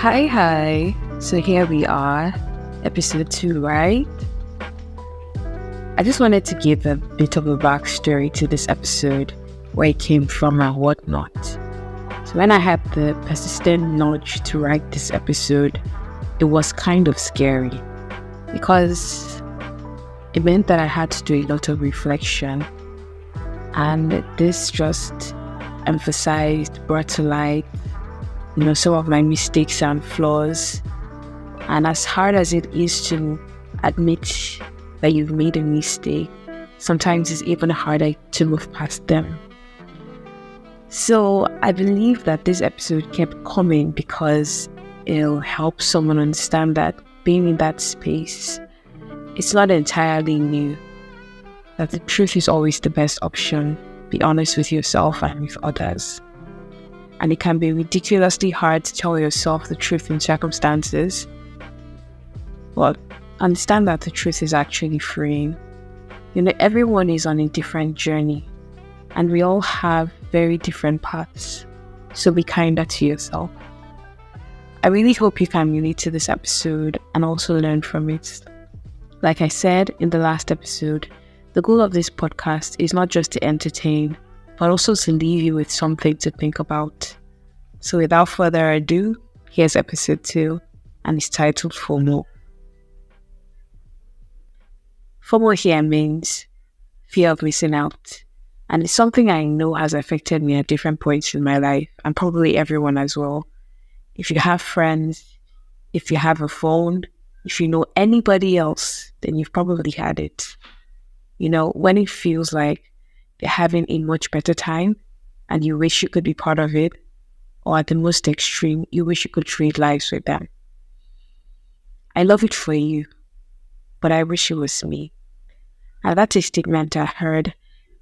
Hi. So here we are, episode 2, right? I just wanted to give a bit of a backstory to this episode, where it came from and whatnot. So when I had the persistent nudge to write this episode, it was kind of scary because it meant that I had to do a lot of reflection, and this just brought to light some of my mistakes and flaws. And as hard as it is to admit that you've made a mistake, sometimes it's even harder to move past them. So I believe that this episode kept coming because it'll help someone understand that being in that space, it's not entirely new, that the truth is always the best option. Be honest with yourself and with others. And it can be ridiculously hard to tell yourself the truth in circumstances. But understand that the truth is actually freeing. Everyone is on a different journey, and we all have very different paths. So be kinder to yourself. I really hope you can relate to this episode and also learn from it. Like I said in the last episode, the goal of this podcast is not just to entertain, but also to leave you with something to think about. So without further ado, here's episode 2, and it's titled FOMO. FOMO here means fear of missing out, and it's something I know has affected me at different points in my life, and probably everyone as well. If you have friends, if you have a phone, if you know anybody else, then you've probably had it. When it feels like they're having a much better time and you wish you could be part of it, or at the most extreme, you wish you could trade lives with them. I love it for you, but I wish it was me. And that's a statement I heard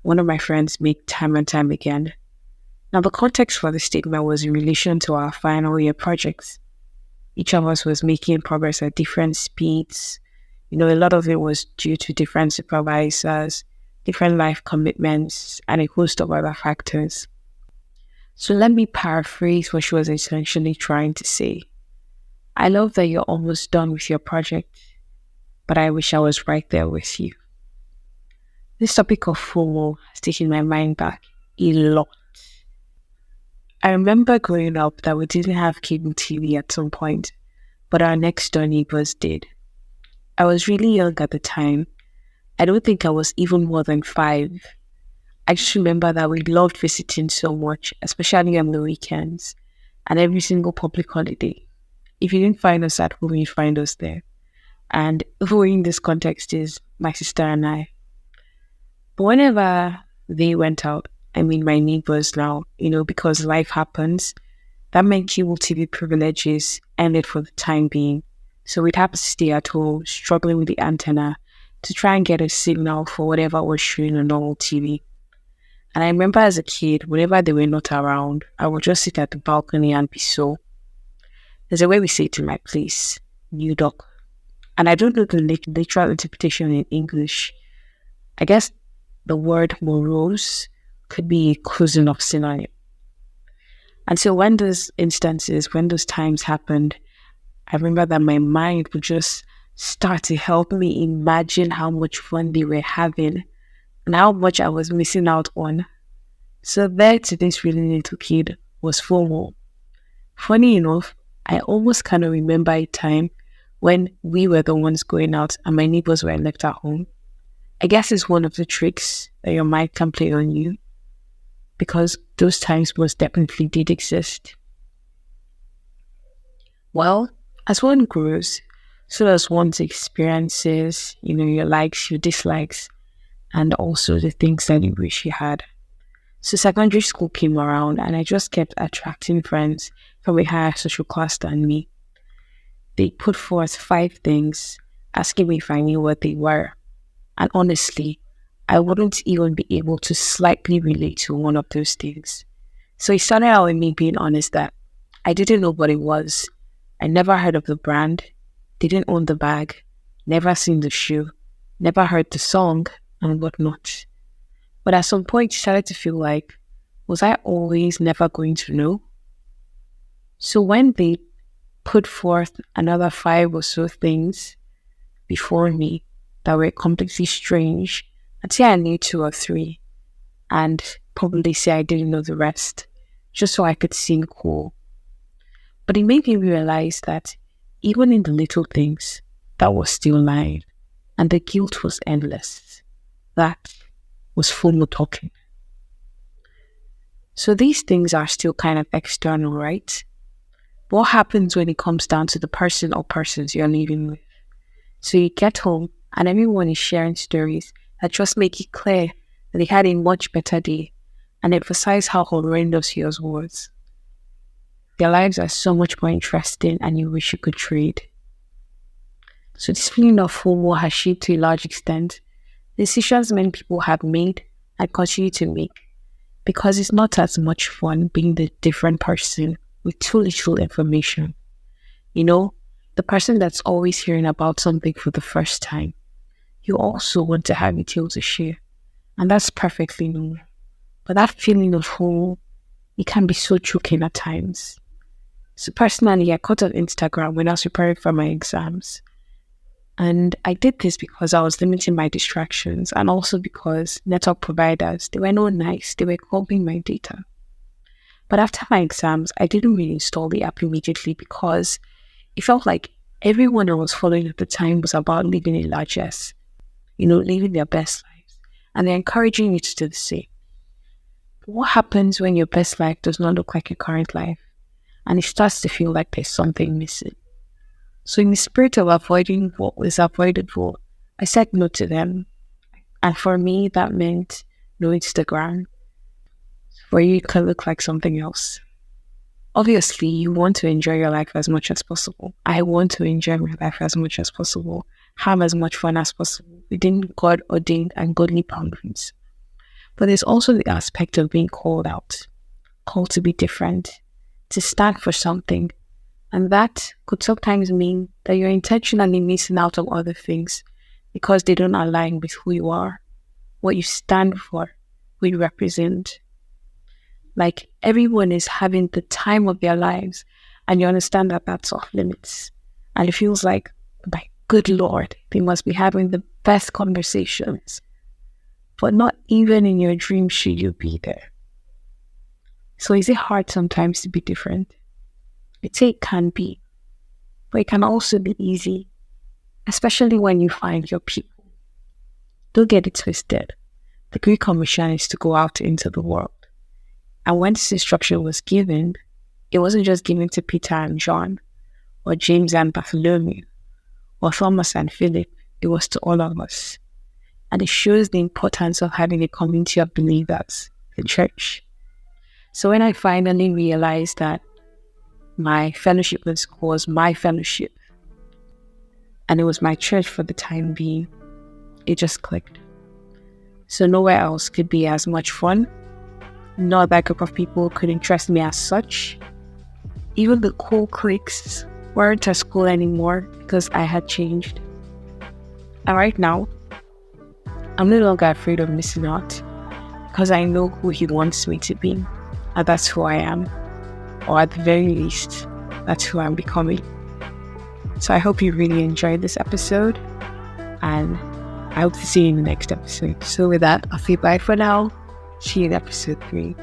one of my friends make time and time again. Now, the context for the statement was in relation to our final year projects. Each of us was making progress at different speeds. A lot of it was due to different supervisors, different life commitments, and a host of other factors. So let me paraphrase what she was essentially trying to say. I love that you're almost done with your project, but I wish I was right there with you. This topic of FOMO has taken my mind back a lot. I remember growing up that we didn't have cable TV at some point, but our next door neighbors did. I was really young at the time. I don't think I was even more than 5. I just remember that we loved visiting so much, especially on the weekends and every single public holiday. If you didn't find us at home, you'd find us there. And who in this context is my sister and I. But whenever they went out, my neighbors now, because life happens, that meant cable TV privileges ended for the time being. So we'd have to stay at home, struggling with the antenna to try and get a signal for whatever was showing on normal TV. And I remember as a kid, whenever they were not around, I would just sit at the balcony and be so. There's a way we say it in my place, new duck. And I don't know the literal interpretation in English. I guess the word morose could be a cousin of synonym. And so when those times happened, I remember that my mind would just start to help me imagine how much fun they were having and how much I was missing out on. So there to this really little kid was FOMO. Funny enough, I almost kind of remember a time when we were the ones going out and my neighbors were left at home. I guess it's one of the tricks that your mind can play on you, because those times most definitely did exist. Well, as one grows, so does one's experiences, your likes, your dislikes, and also the things that you wish you had. So secondary school came around and I just kept attracting friends from a higher social class than me. They put forth 5 things, asking me if I knew what they were. And honestly, I wouldn't even be able to slightly relate to one of those things. So it started out with me being honest that I didn't know what it was. I never heard of the brand, didn't own the bag, never seen the shoe, never heard the song, and whatnot. But at some point, it started to feel like, was I always never going to know? So when they put forth another 5 or so things before me that were completely strange. I'd say I knew 2 or 3 and probably say I didn't know the rest, just so I could seem cool. But it made me realize that even in the little things, that was still lying, and the guilt was endless. That was FOMO talking. So these things are still kind of external, right? What happens when it comes down to the person or persons you're living with? So you get home and everyone is sharing stories that just make it clear that they had a much better day and emphasize how horrendous yours was. Their lives are so much more interesting and you wish you could trade. So this feeling of FOMO has shaped to a large extent decisions many people have made and continue to make, because it's not as much fun being the different person with too little information. You know, the person that's always hearing about something for the first time. You also want to have details to share, and that's perfectly normal. But that feeling of FOMO, it can be so choking at times. So personally, I caught on Instagram when I was preparing for my exams. And I did this because I was limiting my distractions and also because network providers, they were not nice. They were copying my data. But after my exams, I didn't really install the app immediately because it felt like everyone I was following at the time was about living a largesse, living their best lives. And they're encouraging you to do the same. But what happens when your best life does not look like your current life and it starts to feel like there's something missing? So in the spirit of avoiding what was avoidable, I said no to them. And for me, that meant no Instagram. For you, it could look like something else. Obviously, you want to enjoy your life as much as possible. I want to enjoy my life as much as possible, have as much fun as possible within God-ordained and godly boundaries. But there's also the aspect of being called out, called to be different, to stand for something. And that could sometimes mean that you're intentionally missing out on other things because they don't align with who you are, what you stand for, who you represent. Like everyone is having the time of their lives and you understand that that's off limits. And it feels like, my good Lord, they must be having the best conversations. But not even in your dreams should you be there. So is it hard sometimes to be different? I'd say it can be, but it can also be easy, especially when you find your people. Don't get it twisted. The Great Commission is to go out into the world. And when this instruction was given, it wasn't just given to Peter and John, or James and Bartholomew, or Thomas and Philip. It was to all of us. And it shows the importance of having a community of believers, the church. So when I finally realized that my fellowship with school was my fellowship, and it was my church for the time being, it just clicked. So nowhere else could be as much fun. Not that group of people could interest me as such. Even the cool cliques weren't as cool anymore because I had changed. And right now, I'm no longer afraid of missing out because I know who he wants me to be, and that's who I am. Or at the very least, that's who I'm becoming. So I hope you really enjoyed this episode, and I hope to see you in the next episode. So with that, I'll say bye for now. See you in episode 3.